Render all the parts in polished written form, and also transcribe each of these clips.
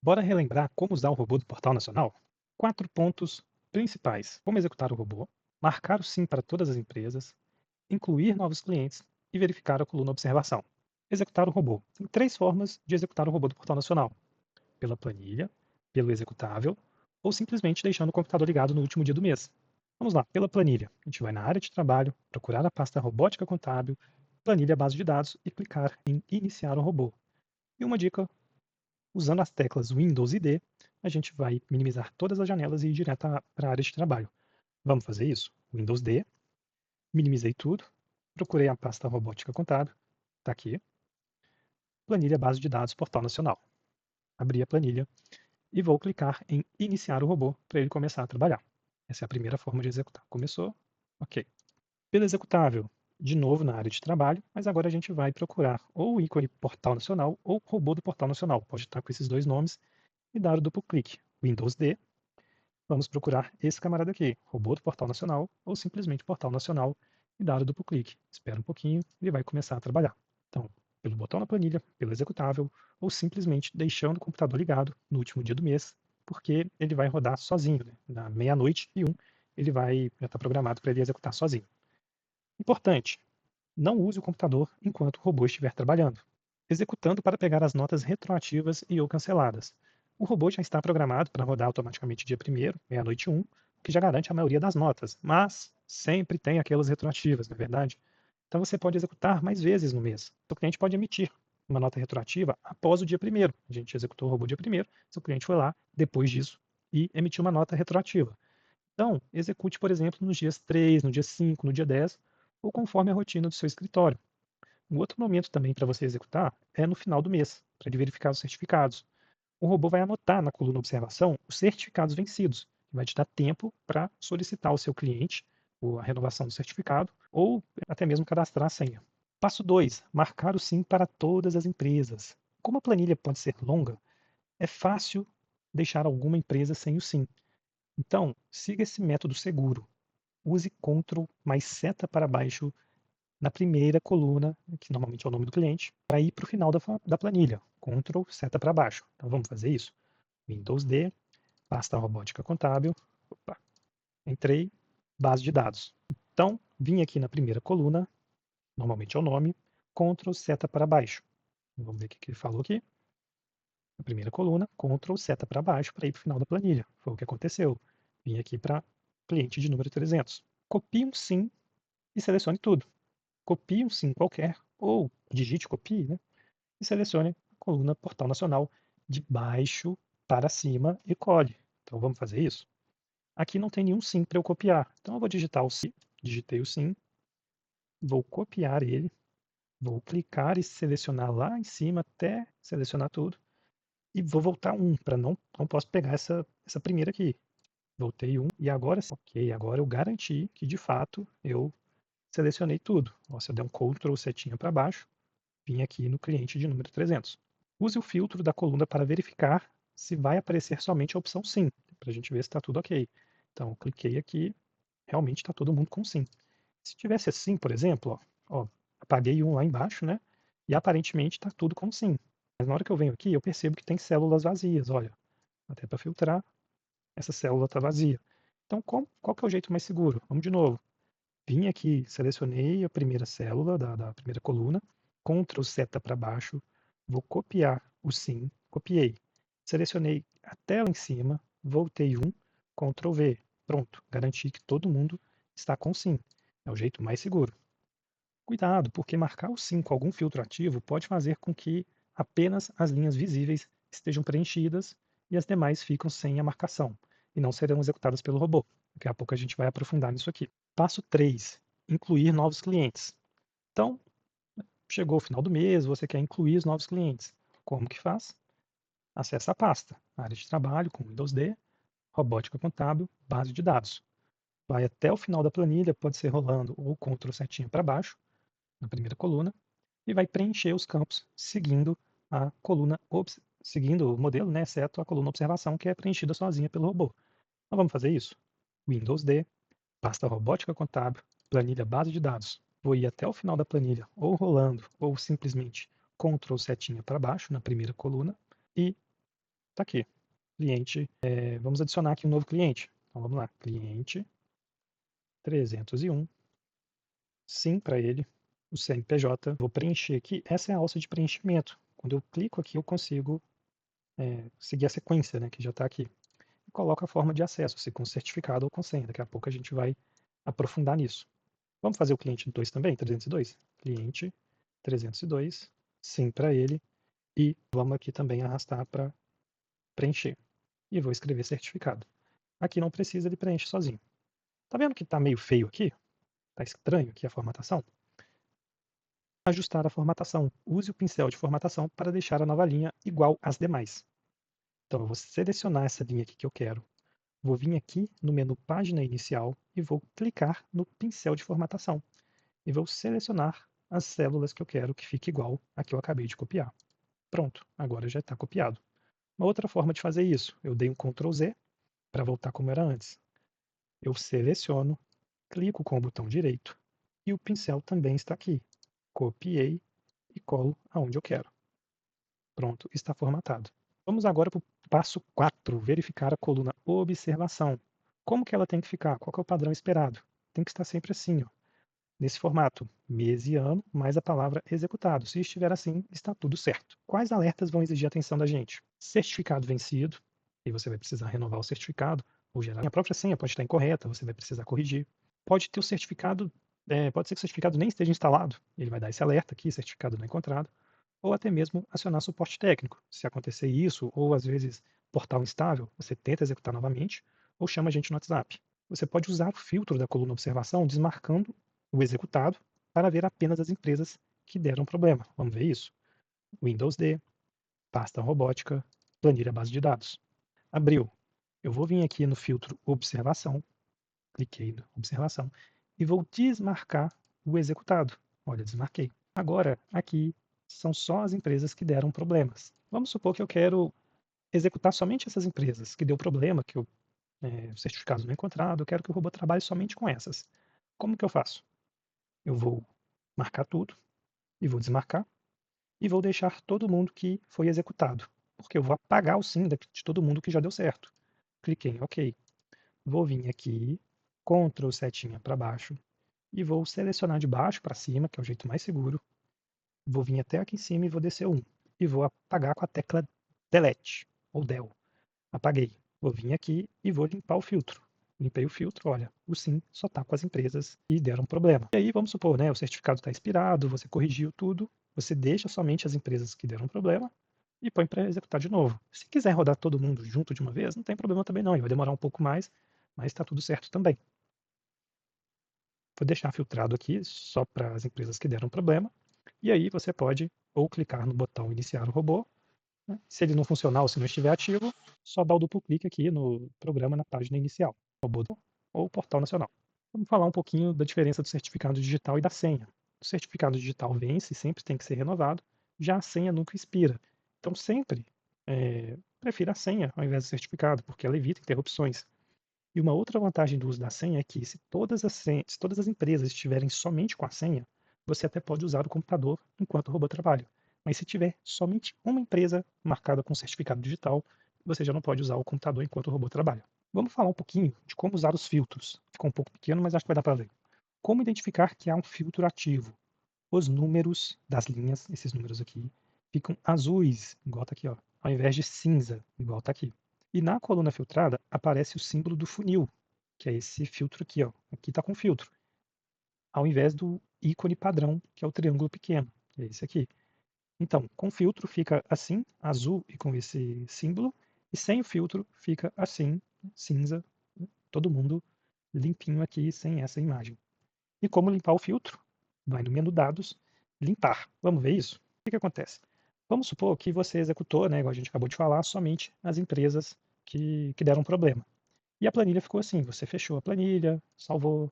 Bora relembrar como usar o robô do Portal Nacional? 4 pontos principais: como executar o robô, marcar o sim para todas as empresas, incluir novos clientes e verificar a coluna observação. Executar o robô. Tem 3 formas de executar o robô do Portal Nacional: pela planilha, pelo executável ou simplesmente deixando o computador ligado no último dia do mês. Vamos lá, pela planilha. A gente vai na área de trabalho, procurar a pasta robótica contábil, planilha base de dados e clicar em iniciar o robô. E uma dica: usando as teclas Windows e D, a gente vai minimizar todas as janelas e ir direto para a área de trabalho. Vamos fazer isso? Windows D, minimizei tudo, procurei a pasta robótica contábil, está aqui, planilha base de dados Portal Nacional. Abri a planilha e vou clicar em iniciar o robô para ele começar a trabalhar. Essa é a primeira forma de executar. Começou? Ok. Pelo executável, de novo na área de trabalho, mas agora a gente vai procurar ou o ícone Portal Nacional ou robô do Portal Nacional. Pode estar com esses dois nomes e dar o duplo clique. Windows D, vamos procurar esse camarada aqui, robô do Portal Nacional ou simplesmente Portal Nacional e dar o duplo clique. Espera um pouquinho, ele vai começar a trabalhar. Então, pelo botão na planilha, pelo executável ou simplesmente deixando o computador ligado no último dia do mês, porque ele vai rodar sozinho, né? Na meia-noite e ele já está programado para ele executar sozinho. Importante, não use o computador enquanto o robô estiver trabalhando, executando para pegar as notas retroativas e ou canceladas. O robô já está programado para rodar automaticamente dia 1º, meia-noite 1, o que já garante a maioria das notas, mas sempre tem aquelas retroativas, não é verdade? Então você pode executar mais vezes no mês. O cliente pode emitir uma nota retroativa após o dia 1º. A gente executou o robô dia 1º, seu cliente foi lá depois disso e emitiu uma nota retroativa. Então, execute, por exemplo, nos dias 3, no dia 5, no dia 10, ou conforme a rotina do seu escritório. Um outro momento também para você executar é no final do mês, para ele verificar os certificados. O robô vai anotar na coluna observação os certificados vencidos, que vai te dar tempo para solicitar ao seu cliente a renovação do certificado ou até mesmo cadastrar a senha. Passo 2: marcar o sim para todas as empresas. Como a planilha pode ser longa, é fácil deixar alguma empresa sem o sim. Então, siga esse método seguro. Use Ctrl mais seta para baixo na primeira coluna, que normalmente é o nome do cliente, para ir para o final da planilha. Ctrl, seta para baixo. Então vamos fazer isso. Windows D, pasta robótica contábil. Opa, entrei, base de dados. Então, vim aqui na primeira coluna, normalmente é o nome, Ctrl, seta para baixo. Vamos ver o que ele falou aqui. Na primeira coluna, Ctrl, seta para baixo para ir para o final da planilha. Foi o que aconteceu. Vim aqui para cliente de número 300. Copie um sim e selecione tudo. Copie um sim qualquer, ou digite copie, né? E selecione a coluna Portal Nacional de baixo para cima e cole. Então vamos fazer isso? Aqui não tem nenhum sim para eu copiar. Então eu vou digitar o sim, digitei o sim, vou copiar ele, vou clicar e selecionar lá em cima até selecionar tudo. E vou voltar um, para não posso pegar essa primeira aqui. Voltei um e agora sim. Ok, agora eu garanti que de fato eu selecionei tudo. Ó, se eu der um Ctrl setinha para baixo, vim aqui no cliente de número 300. Use o filtro da coluna para verificar se vai aparecer somente a opção sim, para a gente ver se está tudo ok. Então, cliquei aqui, realmente está todo mundo com sim. Se tivesse assim, por exemplo, apaguei um lá embaixo, né? E aparentemente está tudo com sim. Mas na hora que eu venho aqui, eu percebo que tem células vazias. Olha, até para filtrar, essa célula está vazia. Então, qual que é o jeito mais seguro? Vamos de novo. Vim aqui, selecionei a primeira célula da primeira coluna, Ctrl seta para baixo, vou copiar o sim, copiei. Selecionei até lá em cima, voltei um, Ctrl V. Pronto, garanti que todo mundo está com sim. É o jeito mais seguro. Cuidado, porque marcar o sim com algum filtro ativo pode fazer com que apenas as linhas visíveis estejam preenchidas e as demais ficam sem a marcação e não serão executadas pelo robô. Daqui a pouco a gente vai aprofundar nisso aqui. Passo 3: incluir novos clientes. Então, chegou o final do mês, você quer incluir os novos clientes. Como que faz? Acesse a pasta, área de trabalho com Windows D, robótica contábil, base de dados. Vai até o final da planilha, pode ser rolando ou Ctrl setinha para baixo, na primeira coluna, e vai preencher os campos seguindo a coluna, seguindo o modelo, né, exceto a coluna observação, que é preenchida sozinha pelo robô. Então vamos fazer isso? Windows D, pasta robótica contábil, planilha base de dados. Vou ir até o final da planilha, ou rolando, ou simplesmente Ctrl setinha para baixo na primeira coluna, e Tá aqui. Cliente, vamos adicionar aqui um novo cliente. Então vamos lá, cliente 301, sim para ele, o CNPJ. Vou preencher aqui, essa é a alça de preenchimento. Quando eu clico aqui, eu consigo seguir a sequência, né, que já está aqui. E coloco a forma de acesso, se com certificado ou com senha. Daqui a pouco a gente vai aprofundar nisso. Vamos fazer o cliente 2 também, 302? Cliente 302, sim para ele. E vamos aqui também arrastar para preencher. E vou escrever certificado. Aqui não precisa, ele preenche sozinho. Tá vendo que tá meio feio aqui? Tá estranho aqui a formatação? Ajustar a formatação. Use o pincel de formatação para deixar a nova linha igual às demais. Então eu vou selecionar essa linha aqui que eu quero. Vou vir aqui no menu página inicial e vou clicar no pincel de formatação. E vou selecionar as células que eu quero que fique igual a que eu acabei de copiar. Pronto, agora já está copiado. Uma outra forma de fazer isso, eu dei um Ctrl Z para voltar como era antes. Eu seleciono, clico com o botão direito e o pincel também está aqui. Copiei e colo aonde eu quero. Pronto, está formatado. Vamos agora para o passo 4, verificar a coluna observação. Como que ela tem que ficar? Qual que é o padrão esperado? Tem que estar sempre assim, ó, nesse formato, mês e ano, mais a palavra executado. Se estiver assim, está tudo certo. Quais alertas vão exigir atenção da gente? Certificado vencido, e você vai precisar renovar o certificado, ou gerar. A própria senha pode estar incorreta, você vai precisar corrigir. Pode ter o certificado, pode ser que o certificado nem esteja instalado, ele vai dar esse alerta aqui, certificado não encontrado, ou até mesmo acionar suporte técnico. Se acontecer isso, ou às vezes portal instável, você tenta executar novamente, ou chama a gente no WhatsApp. Você pode usar o filtro da coluna observação desmarcando o executado para ver apenas as empresas que deram problema. Vamos ver isso? Windows D, pasta robótica, planilha base de dados. Abriu. Eu vou vir aqui no filtro observação, cliquei no observação e vou desmarcar o executado. Olha, desmarquei. Agora, aqui são só as empresas que deram problemas. Vamos supor que eu quero executar somente essas empresas que deu problema, que o certificado não é encontrado, eu quero que o robô trabalhe somente com essas. Como que eu faço? Eu vou marcar tudo e vou desmarcar e vou deixar todo mundo que foi executado, porque eu vou apagar o sim de todo mundo que já deu certo. Cliquei em OK. Vou vir aqui, Ctrl setinha para baixo e vou selecionar de baixo para cima, que é o jeito mais seguro. Vou vir até aqui em cima e vou descer um. E vou apagar com a tecla Delete ou Del. Apaguei. Vou vir aqui e vou limpar o filtro. Limpei o filtro, olha, o sim só está com as empresas que deram problema. E aí, vamos supor, né, o certificado está expirado, você corrigiu tudo, você deixa somente as empresas que deram problema e põe para executar de novo. Se quiser rodar todo mundo junto de uma vez, não tem problema também não, ele vai demorar um pouco mais, mas está tudo certo também. Vou deixar filtrado aqui só para as empresas que deram problema, e aí você pode ou clicar no botão iniciar o robô, né? Se ele não funcionar ou se não estiver ativo, só dá o duplo clique aqui no programa na página inicial, robô ou portal nacional. Vamos falar um pouquinho da diferença do certificado digital e da senha. O certificado digital vence, sempre tem que ser renovado, já a senha nunca expira. Então sempre prefira a senha ao invés do certificado, porque ela evita interrupções. E uma outra vantagem do uso da senha é que se todas as empresas estiverem somente com a senha, você até pode usar o computador enquanto o robô trabalha. Mas se tiver somente uma empresa marcada com certificado digital, você já não pode usar o computador enquanto o robô trabalha. Vamos falar um pouquinho de como usar os filtros. Ficou um pouco pequeno, mas acho que vai dar para ler. Como identificar que há um filtro ativo? Os números das linhas, esses números aqui, ficam azuis, igual está aqui, ó, ao invés de cinza, igual está aqui. E na coluna filtrada aparece o símbolo do funil, que é esse filtro aqui, ó. Aqui está com filtro, ao invés do ícone padrão, que é o triângulo pequeno, que é esse aqui. Então, com filtro fica assim, azul e com esse símbolo, e sem o filtro fica assim, cinza, todo mundo limpinho aqui, sem essa imagem. E como limpar o filtro? Vai no menu Dados, Limpar. Vamos ver isso? O que acontece? Vamos supor que você executou, né, igual a gente acabou de falar, somente as empresas que deram problema. E a planilha ficou assim, você fechou a planilha, salvou.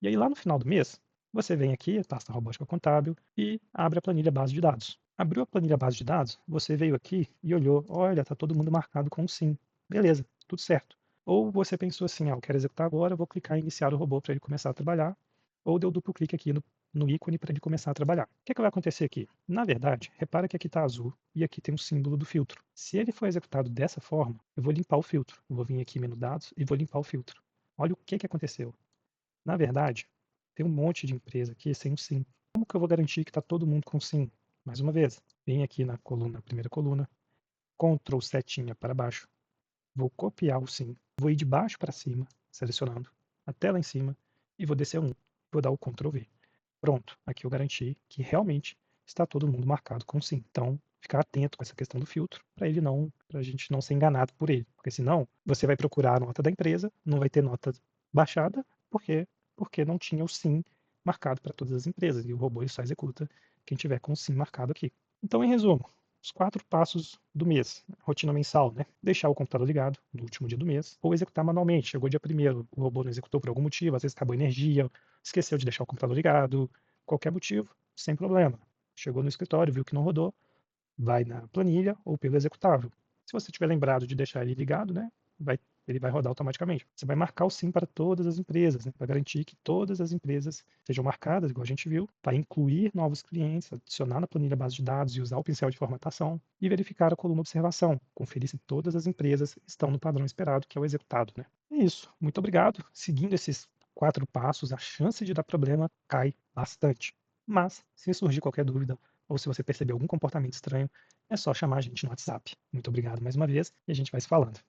E aí lá no final do mês, você vem aqui, pasta robótica contábil, e abre a planilha base de dados. Abriu a planilha base de dados, você veio aqui e olhou, olha, está todo mundo marcado com sim. Beleza, tudo certo. Ou você pensou assim, eu quero executar agora, eu vou clicar em iniciar o robô para ele começar a trabalhar. ou deu duplo clique aqui no ícone para ele começar a trabalhar. O que é que vai acontecer aqui? Na verdade, repara que aqui está azul e aqui tem um símbolo do filtro. Se ele for executado dessa forma, eu vou limpar o filtro. Eu vou vir aqui em menu dados e vou limpar o filtro. Olha o que aconteceu. Na verdade, tem um monte de empresa aqui sem o SIM. Como que eu vou garantir que está todo mundo com SIM? Mais uma vez, vem aqui na coluna, primeira coluna, Ctrl setinha para baixo, vou copiar o SIM, vou ir de baixo para cima, selecionando, até lá em cima, e vou descer um. Vou dar o Ctrl V. Pronto, aqui eu garanti que realmente está todo mundo marcado com SIM. Então, ficar atento com essa questão do filtro, para a gente não ser enganado por ele. Porque senão, você vai procurar a nota da empresa, não vai ter nota baixada, porque não tinha o SIM marcado para todas as empresas. E o robô ele só executa quem tiver com o SIM marcado aqui. Então, em resumo, os 4 passos do mês, rotina mensal, né? Deixar o computador ligado no último dia do mês, ou executar manualmente. Chegou dia primeiro, o robô não executou por algum motivo, às vezes acabou a energia, esqueceu de deixar o computador ligado, qualquer motivo, sem problema. Chegou no escritório, viu que não rodou, vai na planilha ou pelo executável. Se você tiver lembrado de deixar ele ligado, né, ele vai rodar automaticamente. Você vai marcar o SIM para todas as empresas, né, para garantir que todas as empresas sejam marcadas, igual a gente viu, para incluir novos clientes, adicionar na planilha base de dados e usar o pincel de formatação e verificar a coluna observação, conferir se todas as empresas estão no padrão esperado, que é o executado. Né? É isso. Muito obrigado. Seguindo esses 4 passos, a chance de dar problema cai bastante. Mas, se surgir qualquer dúvida ou se você perceber algum comportamento estranho, é só chamar a gente no WhatsApp. Muito obrigado mais uma vez e a gente vai se falando.